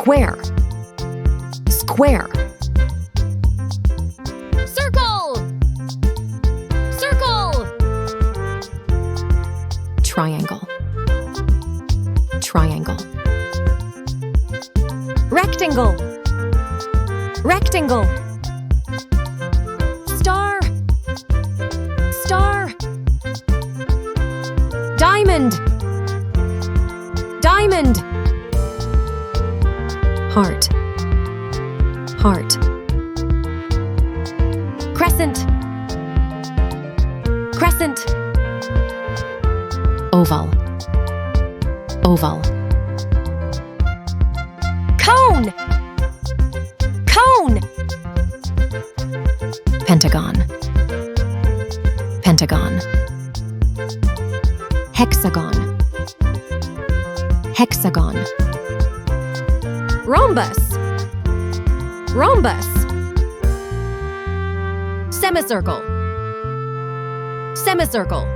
Square. Square. Circle! Circle! Triangle. Triangle. Rectangle! Rectangle! Star! Star! Diamond! Diamond! Heart. Heart. Crescent! Crescent! Oval. Oval. Cone! Cone! Pentagon. Pentagon. Hexagon. Hexagon. Rhombus! Rhombus! Semicircle! Semicircle!